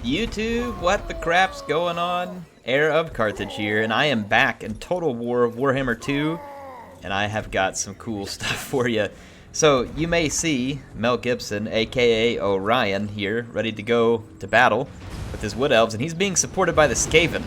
YouTube, what the crap's going on? HeirofCarthage here, and I am back in Total War of Warhammer 2, and I have got some cool stuff for you. So, you may see Mel Gibson, aka Orion, here, ready to go to battle with his Wood Elves, and he's being supported by the Skaven,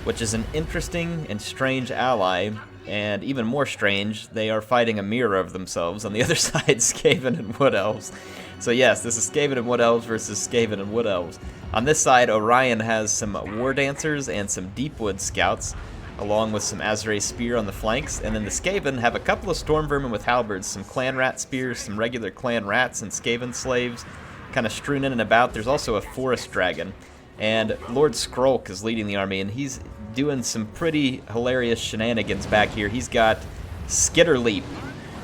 which is an interesting and strange ally, and even more strange, they are fighting a mirror of themselves on the other side, Skaven and Wood Elves. So yes, this is Skaven and Wood Elves versus Skaven and Wood Elves. On this side, Orion has some War Dancers and some Deepwood Scouts, along with some Azrae Spear on the flanks, and then the Skaven have a couple of Storm Vermin with Halberds, some Clan Rat Spears, some regular Clan Rats and Skaven Slaves, kind of strewn in and about. There's also a Forest Dragon, and Lord Skrolk is leading the army, and he's doing some pretty hilarious shenanigans back here. He's got Skitter Leap,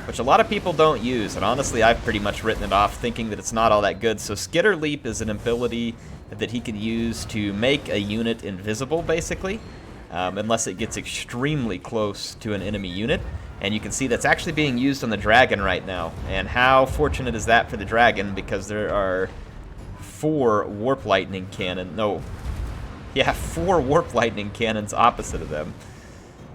which a lot of people don't use, and honestly I've pretty much written it off thinking that it's not all that good. So Skitter Leap is an ability that he can use to make a unit invisible, basically, unless it gets extremely close to an enemy unit. And you can see that's actually being used on the dragon right now. And how fortunate is that for the dragon, because there are 4 Warp Lightning Cannon, no, yeah, 4 Warp Lightning Cannons opposite of them.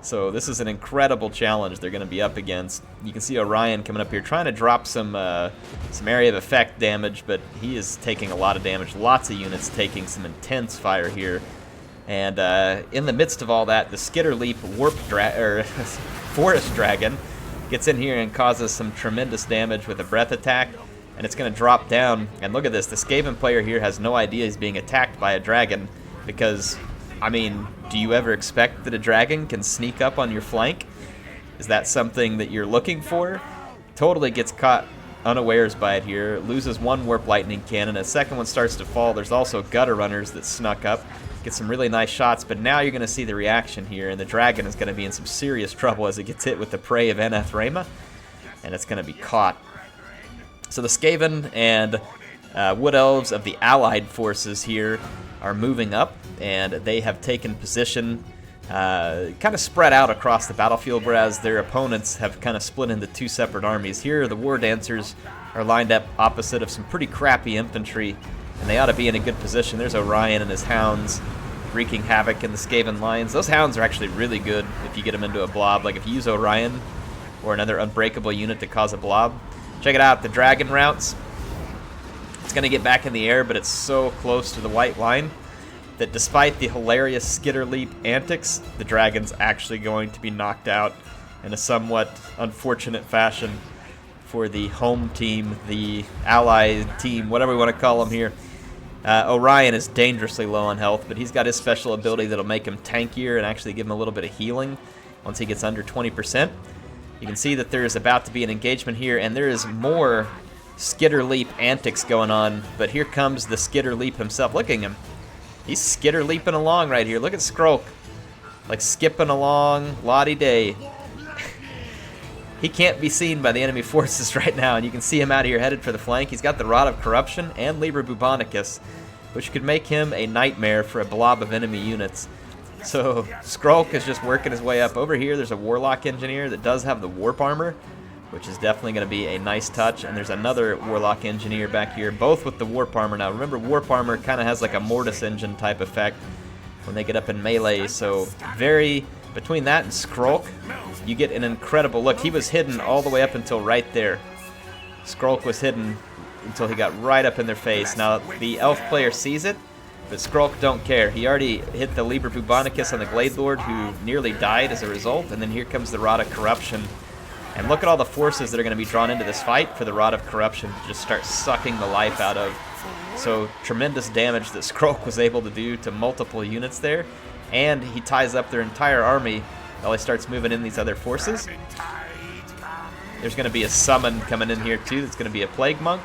So this is an incredible challenge they're going to be up against. You can see Orion coming up here trying to drop some area of effect damage, but he is taking a lot of damage. Lots of units taking some intense fire here. And in the midst of all that, the Skitter Leap Forest Dragon gets in here and causes some tremendous damage with a breath attack, and it's going to drop down. And look at this, the Skaven player here has no idea he's being attacked by a dragon, because, I mean, do you ever expect that a dragon can sneak up on your flank? Is that something that you're looking for? Totally gets caught unawares by it here. Loses 1 Warp Lightning Cannon. A second one starts to fall. There's also Gutter Runners that snuck up. Get some really nice shots, but now you're going to see the reaction here, and the dragon is going to be in some serious trouble as it gets hit with the Prey of Eneth-Rema, and it's going to be caught. So the Skaven and Wood Elves of the allied forces here are moving up, and they have taken position kind of spread out across the battlefield, whereas their opponents have kind of split into 2 separate armies. Here the War Dancers are lined up opposite of some pretty crappy infantry, and they ought to be in a good position. There's Orion and his hounds wreaking havoc in the Skaven lines. Those hounds are actually really good if you get them into a blob. Like if you use Orion or another unbreakable unit to cause a blob. Check it out, the dragon routes. It's going to get back in the air, but it's so close to the white line that despite the hilarious Skitter Leap antics, the dragon's actually going to be knocked out in a somewhat unfortunate fashion for the home team, the allied team, whatever we want to call them here. Orion is dangerously low on health, but he's got his special ability that'll make him tankier and actually give him a little bit of healing once he gets under 20%. You can see that there is about to be an engagement here, and there is more Skitter Leap antics going on, but here comes the Skitter Leap himself. Look at him. He's Skitter Leaping along right here. Look at Skrolk. Like skipping along, lottie-day. He can't be seen by the enemy forces right now, and you can see him out here headed for the flank. He's got the Rod of Corruption and Liber Bubonicus, which could make him a nightmare for a blob of enemy units. So Skrolk is just working his way up. Over here there's a Warlock Engineer that does have the Warp Armor, which is definitely going to be a nice touch. And there's another Warlock Engineer back here, both with the Warp Armor. Now remember, Warp Armor kind of has like a Mortis Engine type effect when they get up in melee, so between that and Skrolk, you get an incredible look. He was hidden all the way up until right there. Skrolk was hidden until he got right up in their face. Now the elf player sees it, but Skrolk don't care. He already hit the Liber Bubonicus on the Glade Lord, who nearly died as a result, and then here comes the Rod of Corruption. And look at all the forces that are going to be drawn into this fight for the Rod of Corruption to just start sucking the life out of. So tremendous damage that Skrolk was able to do to multiple units there, and he ties up their entire army while he starts moving in these other forces. There's going to be a summon coming in here too. That's going to be a Plague Monk.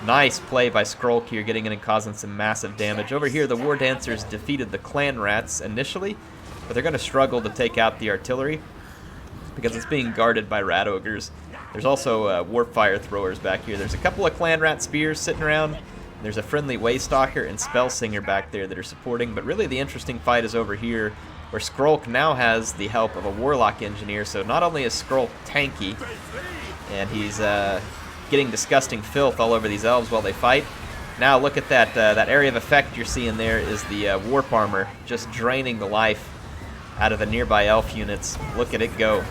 Nice play by Skrolk here, getting in and causing some massive damage. Over here, the War Dancers defeated the Clan Rats initially, but they're going to struggle to take out the artillery because it's being guarded by Rat Ogres. There's also Warp Fire Throwers back here. There's a couple of Clan Rat Spears sitting around. There's a friendly Waystalker and Spellsinger back there that are supporting, but really the interesting fight is over here, where Skrolk now has the help of a Warlock Engineer. So not only is Skrolk tanky, and he's getting disgusting filth all over these elves while they fight, Now look at that, that area of effect you're seeing there is the warp armor, just draining the life out of the nearby elf units. Look at it go.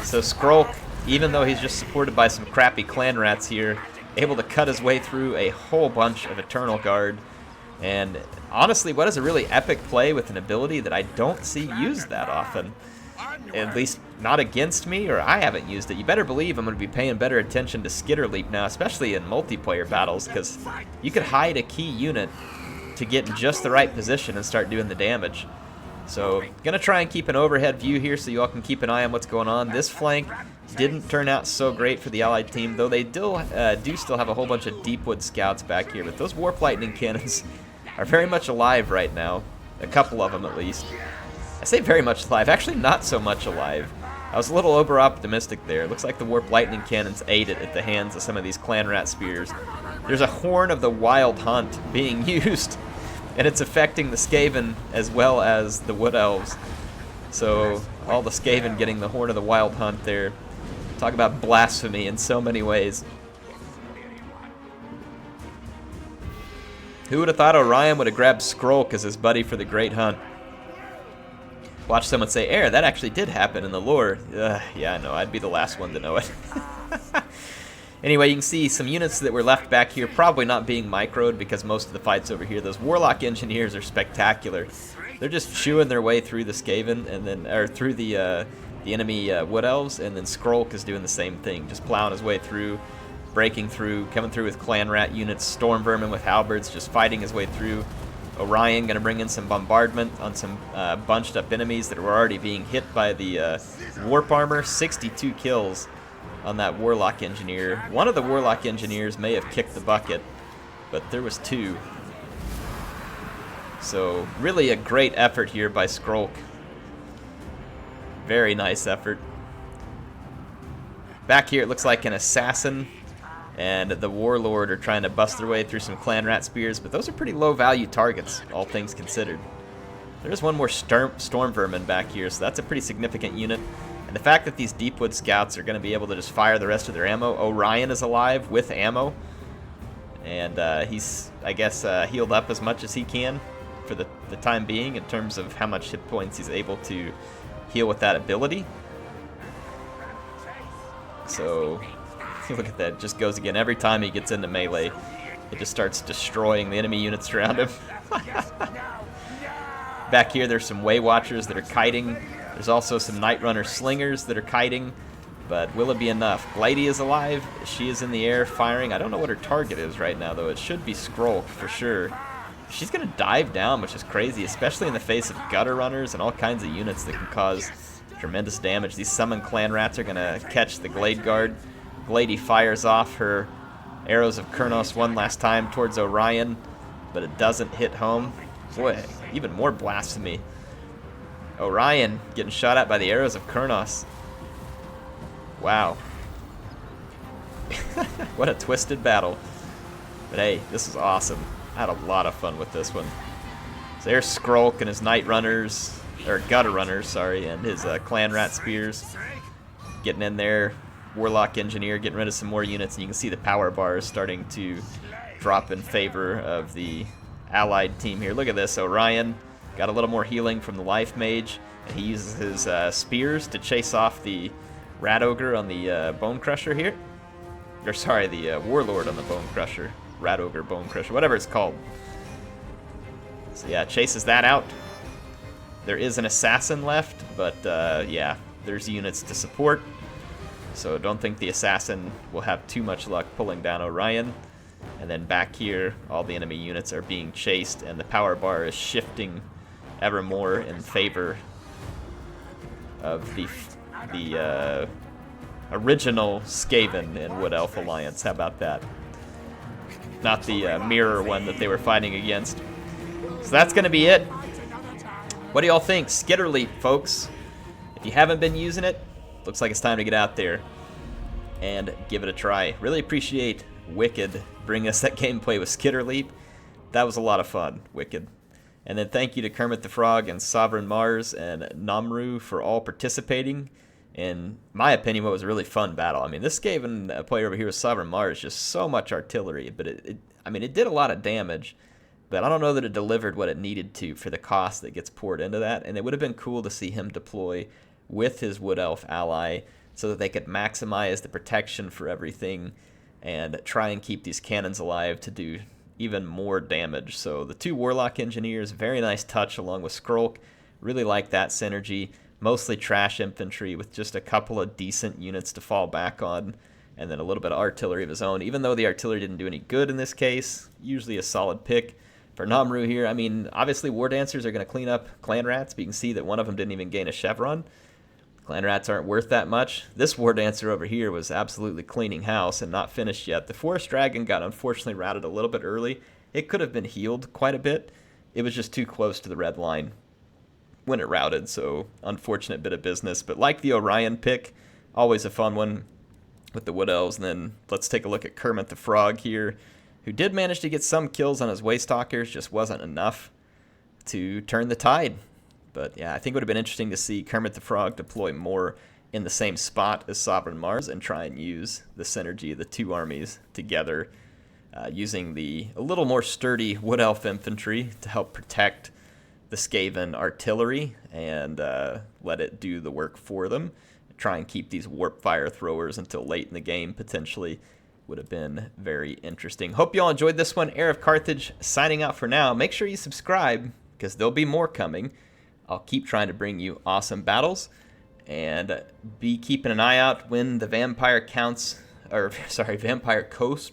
So Skrolk, even though he's just supported by some crappy clan rats here, able to cut his way through a whole bunch of Eternal Guard. And honestly, what is a really epic play with an ability that I don't see used that often. At least not against me, or I haven't used it. You better believe I'm going to be paying better attention to Skitter Leap now, especially in multiplayer battles, because you could hide a key unit to get in just the right position and start doing the damage. So, going to try and keep an overhead view here so you all can keep an eye on what's going on. This flank didn't turn out so great for the allied team, though they do still have a whole bunch of Deepwood scouts back here. But those Warp Lightning cannons are very much alive right now, a couple of them at least. I say very much alive, actually not so much alive. I was a little over-optimistic there. Looks like the Warp Lightning Cannons ate it at the hands of some of these Clan Rat Spears. There's a Horn of the Wild Hunt being used, and it's affecting the Skaven as well as the Wood Elves. So, all the Skaven getting the Horn of the Wild Hunt there. Talk about blasphemy in so many ways. Who would have thought Orion would have grabbed Skrolk as his buddy for the Great Hunt? Watch someone say, "Air, that actually did happen in the lore." Yeah, I know. I'd be the last one to know it. Anyway, you can see some units that were left back here probably not being microed because most of the fights over here. Those Warlock Engineers are spectacular. They're just chewing their way through the Skaven and then, or through the enemy Wood Elves, and then Skrolk is doing the same thing, just plowing his way through, breaking through, coming through with Clan Rat units, Storm Vermin with halberds, just fighting his way through. Orion going to bring in some bombardment on some bunched up enemies that were already being hit by the Warp Armor. 62 kills on that Warlock Engineer. One of the Warlock Engineers may have kicked the bucket, but there was two. So really a great effort here by Skrolk. Very nice effort. Back here it looks like an assassin and the Warlord are trying to bust their way through some Clan Rat Spears, but those are pretty low value targets, all things considered. There's one more Storm Vermin back here, so that's a pretty significant unit. And the fact that these Deepwood Scouts are going to be able to just fire the rest of their ammo. Orion is alive with ammo, and he's, I guess, healed up as much as he can for the time being in terms of how much hit points he's able to heal with that ability. So look at that, it just goes again. Every time he gets into melee, it just starts destroying the enemy units around him. Back here, there's some Way Watchers that are kiting. There's also some Night Runner Slingers that are kiting, but will it be enough? Glady is alive. She is in the air firing. I don't know what her target is right now, though. It should be Skrolk for sure. She's going to dive down, which is crazy, especially in the face of Gutter Runners and all kinds of units that can cause tremendous damage. These Summon Clan Rats are going to catch the Glade Guard. Glady fires off her Arrows of Kurnos one last time towards Orion, but it doesn't hit home. Boy, even more blasphemy. Orion getting shot at by the Arrows of Kurnos. Wow. What a twisted battle. But hey, this is awesome. I had a lot of fun with this one. So there's Skrolk and his Night Runners, or Gutter Runners, sorry, and his Clan Rat Spears. Getting in there. Warlock Engineer getting rid of some more units, and you can see the power bars starting to drop in favor of the allied team here. Look at this. Orion got a little more healing from the Life Mage, and he uses his spears to chase off the Rat Ogre on the Bone Crusher here. Or sorry, the Warlord on the Bone Crusher. Rat Ogre, Bone Crusher, whatever it's called. So yeah, chases that out. There is an Assassin left, but yeah, there's units to support. So don't think the Assassin will have too much luck pulling down Orion. And then back here, all the enemy units are being chased, and the power bar is shifting ever more in favor of the original Skaven and Wood Elf Alliance. How about that? Not the mirror one that they were fighting against. So that's going to be it. What do y'all think? Skitter Leap, folks. If you haven't been using it, looks like it's time to get out there and give it a try. Really appreciate Wicked bringing us that gameplay with Skitter Leap. That was a lot of fun, Wicked. And then thank you to Kermit the Frog and Sovereign Mars and Namru for all participating. in my opinion, what was a really fun battle. I mean, this gave a player over here with Sovereign Mars just so much artillery, but I mean, it did a lot of damage, but I don't know that it delivered what it needed to for the cost that gets poured into that, and it would have been cool to see him deploy with his Wood Elf ally so that they could maximize the protection for everything and try and keep these cannons alive to do even more damage. So the 2 Warlock Engineers, very nice touch along with Skrolk. Really like that synergy. Mostly trash infantry with just a couple of decent units to fall back on, and then a little bit of artillery of his own. Even though the artillery didn't do any good in this case, usually a solid pick for Namru here. I mean, obviously War Dancers are going to clean up Clan Rats, but you can see that one of them didn't even gain a chevron. Clan Rats aren't worth that much. This War Dancer over here was absolutely cleaning house and not finished yet. The Forest Dragon got unfortunately routed a little bit early. It could have been healed quite a bit. It was just too close to the red line when it routed, so unfortunate bit of business. But like the Orion pick, always a fun one with the Wood Elves. And then let's take a look at Kermit the Frog here, who did manage to get some kills on his Waystalkers, just wasn't enough to turn the tide. But yeah, I think it would have been interesting to see Kermit the Frog deploy more in the same spot as Sovereign Mars and try and use the synergy of the 2 armies together, using the a little more sturdy Wood Elf infantry to help protect the Skaven artillery and let it do the work for them. Try and keep these warp fire throwers until late in the game, potentially. Would have been very interesting. Hope you all enjoyed this one. HeirofCarthage signing out for now. Make sure you subscribe, because there'll be more coming. I'll keep trying to bring you awesome battles, and be keeping an eye out when the Vampire Coast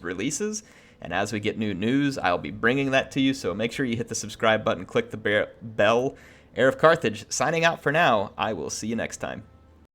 releases. And as we get new news, I'll be bringing that to you, so make sure you hit the subscribe button, click the bell. HeirofCarthage signing out for now. I will see you next time.